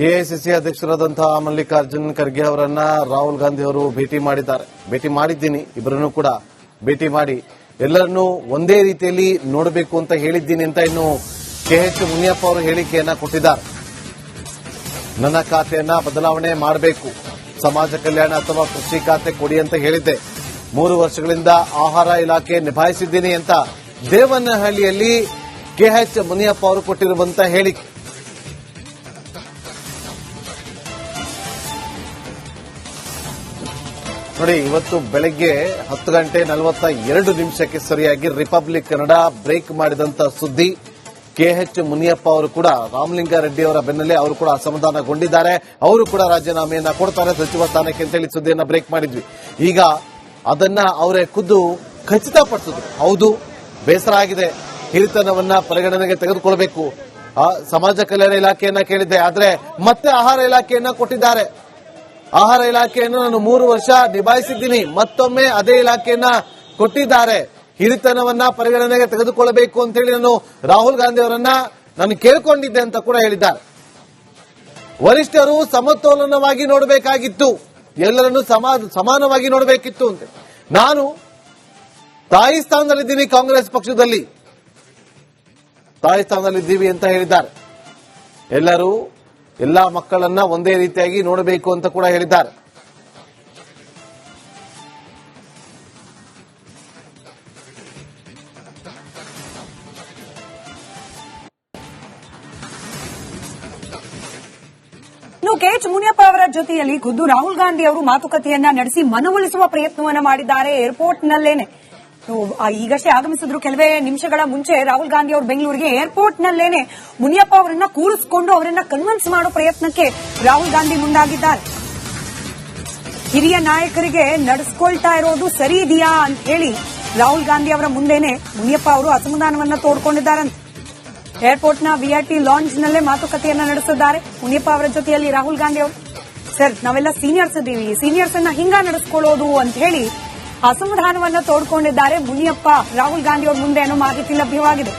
AICC ಅಧ್ಯಕ್ಷರಾದಂತಹ Mallikarjun Kharge ಅವರನ್ನ ರಾಹುಲ್ ಗಾಂಧಿ ಅವರು ಭೇಟಿ ಮಾಡಿದ್ದಾರೆ. ಭೇಟಿ ಮಾಡಿದ್ದೀನಿ, ಇಬ್ಬರನ್ನು ಕೂಡ ಭೇಟಿ ಮಾಡಿ ಎಲ್ಲರನ್ನೂ ಒಂದೇ ರೀತಿಯಲ್ಲಿ ನೋಡಬೇಕು ಅಂತ ಹೇಳಿದ್ದೀನಿ ಅಂತ ಇನ್ನು ಕೆಎಚ್ ಮುನಿಯಪ್ಪ ಅವರು ಹೇಳಿಕೆಯನ್ನ ಕೊಟ್ಟಿದ್ದಾರೆ. ನನ್ನ ಖಾತೆಯನ್ನ ಬದಲಾವಣೆ ಮಾಡಬೇಕು, ಸಮಾಜ ಕಲ್ಯಾಣ ಅಥವಾ ಕೃಷಿ ಖಾತೆ ಕೊಡಿ ಅಂತ ಹೇಳಿದ್ದೆ. 3 ವರ್ಷಗಳಿಂದ ಆಹಾರ ಇಲಾಖೆ ನಿಭಾಯಿಸಿದ್ದೀನಿ ಅಂತ ದೇವನಹಳ್ಳಿಯಲ್ಲಿ ಕೆಎಚ್ ಮುನಿಯಪ್ಪ ಅವರು ಕೊಟ್ಟಿರುವಂತಹ ಹೇಳಿಕೆ. ನೋಡಿ, ಇವತ್ತು ಬೆಳಗ್ಗೆ 10:42 ಸರಿಯಾಗಿ ರಿಪಬ್ಲಿಕ್ ಕನ್ನಡ ಬ್ರೇಕ್ ಮಾಡಿದಂತ ಸುದ್ದಿ. ಕೆಎಚ್ ಮುನಿಯಪ್ಪ ಅವರು ಕೂಡ ರಾಮಲಿಂಗಾರೆಡ್ಡಿ ಅವರ ಬೆನ್ನಲ್ಲೇ ಅವರು ಕೂಡ ಅಸಮಾಧಾನಗೊಂಡಿದ್ದಾರೆ. ಅವರು ಕೂಡ ರಾಜೀನಾಮೆಯನ್ನ ಕೊಡ್ತಾರೆ ಸಚಿವ ಸ್ಥಾನಕ್ಕೆ ಅಂತೇಳಿ ಸುದ್ದಿಯನ್ನ ಬ್ರೇಕ್ ಮಾಡಿದ್ವಿ. ಈಗ ಅದನ್ನ ಅವರೇ ಖುದ್ದು ಖಚಿತಪಡಿಸಿದ್ರು. ಹೌದು, ಬೇಸರ ಆಗಿದೆ, ಹಿರಿತನವನ್ನ ಪರಿಗಣನೆಗೆ ತೆಗೆದುಕೊಳ್ಬೇಕು. ಸಮಾಜ ಕಲ್ಯಾಣ ಇಲಾಖೆಯನ್ನ ಕೇಳಿದ್ದೆ, ಆದ್ರೆ ಮತ್ತೆ ಆಹಾರ ಇಲಾಖೆಯನ್ನ ಕೊಟ್ಟಿದ್ದಾರೆ. ಆಹಾರ ಇಲಾಖೆಯನ್ನು ನಾನು 3 ವರ್ಷ ನಿಭಾಯಿಸಿದ್ದೀನಿ, ಮತ್ತೊಮ್ಮೆ ಅದೇ ಇಲಾಖೆಯನ್ನ ಕೊಟ್ಟಿದ್ದಾರೆ. ಹಿರಿತನವನ್ನ ಪರಿಗಣನೆಗೆ ತೆಗೆದುಕೊಳ್ಳಬೇಕು ಅಂತ ಹೇಳಿ ನಾನು ರಾಹುಲ್ ಗಾಂಧಿ ಅವರನ್ನ ನಾನು ಕೇಳ್ಕೊಂಡಿದ್ದೆ ಅಂತ ಕೂಡ ಹೇಳಿದ್ದಾರೆ. ವರಿಷ್ಠರು ಸಮತೋಲನವಾಗಿ ನೋಡಬೇಕಾಗಿತ್ತು, ಎಲ್ಲರನ್ನು ಸಮಾನವಾಗಿ ನೋಡಬೇಕಿತ್ತು ಅಂತ. ನಾನು ತಾಯಿ ಸ್ಥಾನದಲ್ಲಿದ್ದೀನಿ, ಕಾಂಗ್ರೆಸ್ ಪಕ್ಷದಲ್ಲಿ ತಾಯಿ ಸ್ಥಾನದಲ್ಲಿದ್ದೀವಿ ಅಂತ ಹೇಳಿದ್ದಾರೆ. ಎಲ್ಲಾ ಮಕ್ಕಳನ್ನ ಒಂದೇ ರೀತಿಯಾಗಿ ನೋಡಬೇಕು ಅಂತ ಕೂಡ ಹೇಳಿದ್ದಾರೆ. ಇನ್ನು ಕೆಎಚ್ ಮುನಿಯಪ್ಪ ಅವರ ಜೊತೆಯಲ್ಲಿ ಖುದ್ದು ರಾಹುಲ್ ಗಾಂಧಿ ಅವರು ಮಾತುಕತೆಯನ್ನ ನಡೆಸಿ ಮನವೊಲಿಸುವ ಪ್ರಯತ್ನವನ್ನ ಮಾಡಿದ್ದಾರೆ ಏರ್ಪೋರ್ಟ್ನಲ್ಲೇನೆ. ಈಗಷ್ಟೇ ಆಗಮಿಸಿದ್ರು, ಕೆಲವೇ ನಿಮಿಷಗಳ ಮುಂಚೆ ರಾಹುಲ್ ಗಾಂಧಿ ಅವರು ಬೆಂಗಳೂರಿಗೆ ಏರ್ಪೋರ್ಟ್ನಲ್ಲೇನೆ ಮುನಿಯಪ್ಪ ಅವರನ್ನ ಕೂರಿಸಿಕೊಂಡು ಅವರನ್ನ ಕನ್ವಿನ್ಸ್ ಮಾಡೋ ಪ್ರಯತ್ನಕ್ಕೆ ರಾಹುಲ್ ಗಾಂಧಿ ಮುಂದಾಗಿದ್ದಾರೆ. ಹಿರಿಯ ನಾಯಕರಿಗೆ ನಡೆಸ್ಕೊಳ್ತಾ ಇರೋದು ಸರಿ ಇದೆಯಾ ಅಂತ ಹೇಳಿ ರಾಹುಲ್ ಗಾಂಧಿ ಅವರ ಮುಂದೆನೆ ಮುನಿಯಪ್ಪ ಅವರು ಅಸಮಾಧಾನವನ್ನ ತೋಡ್ಕೊಂಡಿದ್ದಾರಂತೆ. ಏರ್ಪೋರ್ಟ್ನ ವಿಐಪಿ ಲಾಂಜ್ನಲ್ಲೇ ಮಾತುಕತೆಯನ್ನ ನಡೆಸಿದ್ದಾರೆ ಮುನಿಯಪ್ಪ ಅವರ ಜೊತೆಯಲ್ಲಿ ರಾಹುಲ್ ಗಾಂಧಿ ಅವರು. ಸರ್, ನಾವೆಲ್ಲ ಸೀನಿಯರ್ಸ್ ಇದ್ದೀವಿ, ಸೀನಿಯರ್ಸ್ ಅನ್ನ ಹಿಂಗ ನಡೆಸ್ಕೊಳ್ಳೋದು ಅಂತ ಹೇಳಿ ಅಸಮಾಧಾನವನ್ನ ತೋಡ್ಕೊಂಡಿದ್ದಾರೆ ಮುನಿಯಪ್ಪ ರಾಹುಲ್ ಗಾಂಧಿ ಅವರ ಮುಂದೆ ಅನ್ನೋ ಮಾಹಿತಿ ಲಭ್ಯವಾಗಿದೆ.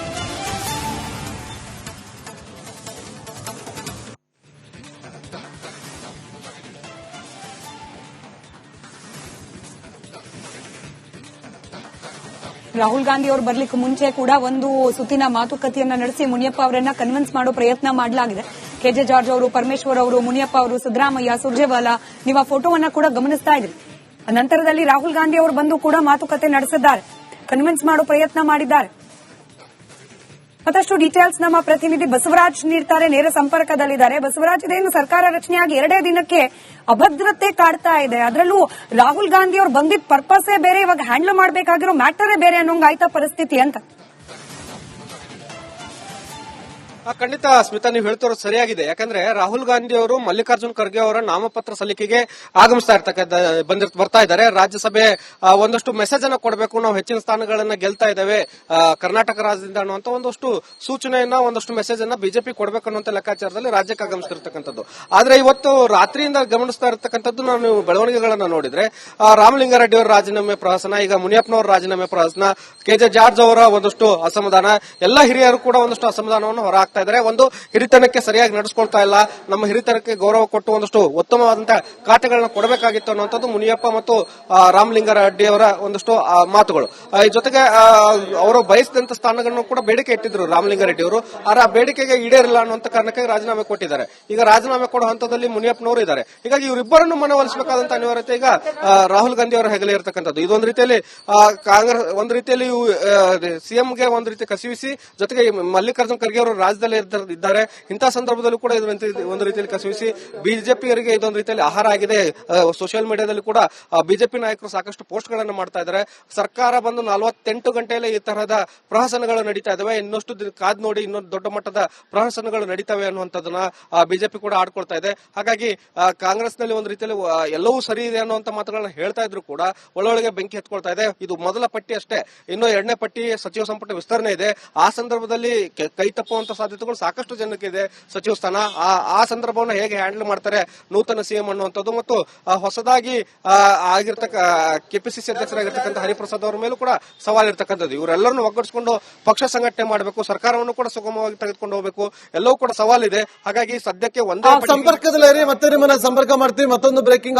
ರಾಹುಲ್ ಗಾಂಧಿ ಅವರು ಬರ್ಲಿಕ್ಕೆ ಮುಂಚೆ ಕೂಡ ಒಂದು ಸುತ್ತಿನ ಮಾತುಕತೆಯನ್ನ ನಡೆಸಿ ಮುನಿಯಪ್ಪ ಅವರನ್ನ ಕನ್ವಿನ್ಸ್ ಮಾಡೋ ಪ್ರಯತ್ನ ಮಾಡಲಾಗಿದೆ. ಕೆಜೆ ಜಾರ್ಜ್ ಅವರು, ಪರಮೇಶ್ವರ್ ಅವರು, ಮುನಿಯಪ್ಪ ಅವರು, ಸಿದ್ದರಾಮಯ್ಯ, ಸುರ್ಜೇವಾಲಾ, ನೀವು ಆ ಫೋಟೋವನ್ನ ಕೂಡ ಗಮನಿಸ್ತಾ ಇದ್ರಿ. ನಂತರದಲ್ಲಿ ರಾಹುಲ್ ಗಾಂಧಿ ಅವರು ಬಂದು ಕೂಡ ಮಾತುಕತೆ ನಡೆಸಿದ್ದಾರೆ, ಕನ್ವಿನ್ಸ್ ಮಾಡೋ ಪ್ರಯತ್ನ ಮಾಡಿದ್ದಾರೆ. ಮತ್ತಷ್ಟು ಡೀಟೇಲ್ಸ್ ನಮ್ಮ ಪ್ರತಿನಿಧಿ ಬಸವರಾಜ್ ನೀಡ್ತಾರೆ, ನೇರ ಸಂಪರ್ಕದಲ್ಲಿದ್ದಾರೆ. ಬಸವರಾಜ್, ಇದೇನು ಸರ್ಕಾರ ರಚನೆಯಾಗಿ 2 ದಿನಕ್ಕೆ ಅಭದ್ರತೆ ಕಾಡ್ತಾ ಇದೆ, ಅದರಲ್ಲೂ ರಾಹುಲ್ ಗಾಂಧಿ ಅವರು ಬಂದಿದ್ದ ಪರ್ಪಸೇ ಬೇರೆ, ಇವಾಗ ಹ್ಯಾಂಡಲ್ ಮಾಡಬೇಕಾಗಿರೋ ಮ್ಯಾಟರೇ ಬೇರೆ ಅನ್ನೋಂಗ್ ಆಯ್ತಾ ಪರಿಸ್ಥಿತಿ ಅಂತ? ಖಂಡಿತ ಸ್ಮಿತಾ, ನೀವು ಹೇಳ್ತಿರೋದು ಸರಿಯಾಗಿದೆ. ಯಾಕಂದ್ರೆ ರಾಹುಲ್ ಗಾಂಧಿ ಅವರು ಮಲ್ಲಿಕಾರ್ಜುನ್ ಖರ್ಗೆ ಅವರ ನಾಮಪತ್ರ ಸಲ್ಲಿಕೆಗೆ ಬರ್ತಾ ಇದ್ದಾರೆ. ರಾಜ್ಯಸಭೆ ಒಂದಷ್ಟು ಮೆಸೇಜ್ ಅನ್ನ ಕೊಡಬೇಕು, ನಾವು ಹೆಚ್ಚಿನ ಸ್ಥಾನಗಳನ್ನ ಗೆಲ್ತಾ ಇದ್ದೇವೆ ಕರ್ನಾಟಕ ರಾಜ್ಯದಿಂದ ಅನ್ನುವಂತ ಒಂದಷ್ಟು ಸೂಚನೆಯನ್ನ, ಒಂದಷ್ಟು ಮೆಸೇಜ್ ಅನ್ನ ಬಿಜೆಪಿ ಕೊಡಬೇಕು ಅನ್ನುವಂತ ಲೆಕ್ಕಾಚಾರದಲ್ಲಿ ರಾಜ್ಯಕ್ಕೆ ಆಗಮಿಸಿರ್ತಕ್ಕಂಥದ್ದು. ಆದ್ರೆ ಇವತ್ತು ರಾತ್ರಿಯಿಂದ ಗಮನಿಸ್ತಾ ಇರತಕ್ಕಂಥದ್ದು, ನಾವು ಬೆಳವಣಿಗೆಗಳನ್ನ ನೋಡಿದ್ರೆ ರಾಮಲಿಂಗಾರೆಡ್ಡಿ ಅವರ ರಾಜೀನಾಮೆ ಪ್ರಹಸನ, ಈಗ ಮುನಿಯಪ್ಪನವರ ರಾಜೀನಾಮೆ ಪ್ರಹಸನ, ಕೆಜೆ ಜಾರ್ಜ್ ಅವರ ಒಂದಷ್ಟು ಅಸಮಾಧಾನ, ಎಲ್ಲ ಹಿರಿಯರು ಕೂಡ ಒಂದಷ್ಟು ಅಸಮಾಧಾನವನ್ನು ಹೊರ ಇದ್ದಾರೆ. ಒಂದು ಹಿರಿತನಕ್ಕೆ ಸರಿಯಾಗಿ ನಡೆಸ್ಕೊಳ್ತಾ ಇಲ್ಲ, ನಮ್ಮ ಹಿರಿತನಕ್ಕೆ ಗೌರವ ಕೊಟ್ಟು ಒಂದಷ್ಟು ಉತ್ತಮವಾದಂತಹ ಖಾತೆಗಳನ್ನ ಕೊಡಬೇಕಾಗಿತ್ತು ಅನ್ನುವಂಥದ್ದು ಮುನಿಯಪ್ಪ ಮತ್ತು ರಾಮಲಿಂಗಾರೆಡ್ಡಿ ಅವರ ಒಂದಷ್ಟು ಮಾತುಗಳು. ಈ ಜೊತೆಗೆ ಅವರು ಬಯಸಿದಂತ ಸ್ಥಾನಗಳನ್ನು ಕೂಡ ಬೇಡಿಕೆ ಇಟ್ಟಿದ್ರು ರಾಮಲಿಂಗಾರೆಡ್ಡಿ ಅವರು. ಆ ಬೇಡಿಕೆಗೆ ಈಡೇರಿಲ್ಲ ಅನ್ನುವಂತ ಕಾರಣಕ್ಕೆ ರಾಜೀನಾಮೆ ಕೊಟ್ಟಿದ್ದಾರೆ. ಈಗ ರಾಜೀನಾಮೆ ಕೊಡುವ ಹಂತದಲ್ಲಿ ಮುನಿಯಪ್ಪನವರು ಇದ್ದಾರೆ. ಹೀಗಾಗಿ ಇವರಿಬ್ಬರನ್ನು ಮನವೊಲಿಸಬೇಕಾದಂತಹ ಅನಿವಾರ್ಯತೆ ಈಗ ರಾಹುಲ್ ಗಾಂಧಿ ಅವರ ಹೆಗಲೇ ಇರತಕ್ಕಂಥದ್ದು. ಇದೊಂದು ರೀತಿಯಲ್ಲಿ ಕಾಂಗ್ರೆಸ್ ಒಂದು ರೀತಿಯಲ್ಲಿ ಸಿಎಂಗೆ ಒಂದು ರೀತಿ ಕಸಿವಿಸಿ, ಜೊತೆಗೆ ಮಲ್ಲಿಕಾರ್ಜುನ್ ಖರ್ಗೆ ಅವರು ರಾಜ್ಯದಲ್ಲಿ ಇದ್ದಾರೆ. ಇಂತಹ ಸಂದರ್ಭದಲ್ಲೂ ಕೂಡ ಒಂದು ರೀತಿಯಲ್ಲಿ ಕಸಿವಿಸಿ ಬಿಜೆಪಿಯವರಿಗೆ ಇದೊಂದು ರೀತಿಯಲ್ಲಿ ಆಹಾರ ಆಗಿದೆ. ಸೋಷಿಯಲ್ ಮೀಡಿಯಾದಲ್ಲಿ ಕೂಡ ಬಿಜೆಪಿ ನಾಯಕರು ಸಾಕಷ್ಟು ಪೋಸ್ಟ್ ಗಳನ್ನು ಮಾಡ್ತಾ ಇದ್ದಾರೆ. ಸರ್ಕಾರ ಬಂದು 48 ಗಂಟೆಯಲ್ಲಿ ಈ ತರಹದ ಪ್ರಹಸನಗಳು ನಡೀತಾ ಇದಾವೆ, ಇನ್ನಷ್ಟು ಕಾದ್ ನೋಡಿ ಇನ್ನೊಂದು ದೊಡ್ಡ ಮಟ್ಟದ ಪ್ರಹಸನಗಳು ನಡೀತವೆ ಅನ್ನುವಂಥದ್ದನ್ನ ಬಿಜೆಪಿ ಕೂಡ ಆಡ್ಕೊಳ್ತಾ ಇದೆ. ಹಾಗಾಗಿ ಕಾಂಗ್ರೆಸ್ನಲ್ಲಿ ಒಂದು ರೀತಿಯಲ್ಲಿ ಎಲ್ಲವೂ ಸರಿ ಇದೆ ಅನ್ನುವಂತ ಮಾತುಗಳನ್ನ ಹೇಳ್ತಾ ಇದ್ರು ಕೂಡ ಒಳೊಳಗೆ ಬೆಂಕಿ ಹತ್ಕೊಳ್ತಾ ಇದೆ. ಇದು ಮೊದಲ ಪಟ್ಟಿ ಅಷ್ಟೇ, ಇನ್ನು 2ನೇ ಪಟ್ಟಿ ಸಚಿವ ಸಂಪುಟ ವಿಸ್ತರಣೆ ಇದೆ. ಆ ಸಂದರ್ಭದಲ್ಲಿ ಕೈ ತಪ್ಪುವಂತ ಸಾಧ್ಯತೆಗಳು ಸಾಕಷ್ಟು ಜನಕ್ಕೆ ಇದೆ ಸಚಿವ ಸ್ಥಾನ. ಆ ಸಂದರ್ಭವನ್ನು ಹೇಗೆ ಹ್ಯಾಂಡಲ್ ಮಾಡ್ತಾರೆ ನೂತನ ಸಿಎಂ ಅನ್ನುವಂಥದ್ದು ಮತ್ತು ಹೊಸದಾಗಿ ಕೆಪಿಸಿಸಿ ಅಧ್ಯಕ್ಷರಾಗಿರ್ತಕ್ಕಂಥ ಹರಿಪ್ರಸಾದ್ ಅವರ ಮೇಲೂ ಕೂಡ ಸವಾಲ್ ಇರ್ತಕ್ಕಂಥದ್ದು. ಇವರೆಲ್ಲರನ್ನು ಒಗ್ಗಡಿಸಿಕೊಂಡು ಪಕ್ಷ ಸಂಘಟನೆ ಮಾಡಬೇಕು, ಸರ್ಕಾರವನ್ನು ಕೂಡ ಸುಗಮವಾಗಿ ತೆಗೆದುಕೊಂಡು ಹೋಗಬೇಕು, ಎಲ್ಲವೂ ಕೂಡ ಸವಾಲಿದೆ. ಹಾಗಾಗಿ ಸದ್ಯಕ್ಕೆ ಒಂದೇ ಸಂಪರ್ಕದಲ್ಲಿ ಮತ್ತೆ ನಿಮ್ಮನ್ನ ಸಂಪರ್ಕ ಮಾಡ್ತೀವಿ. ಮತ್ತೊಂದು ಬ್ರೇಕಿಂಗ್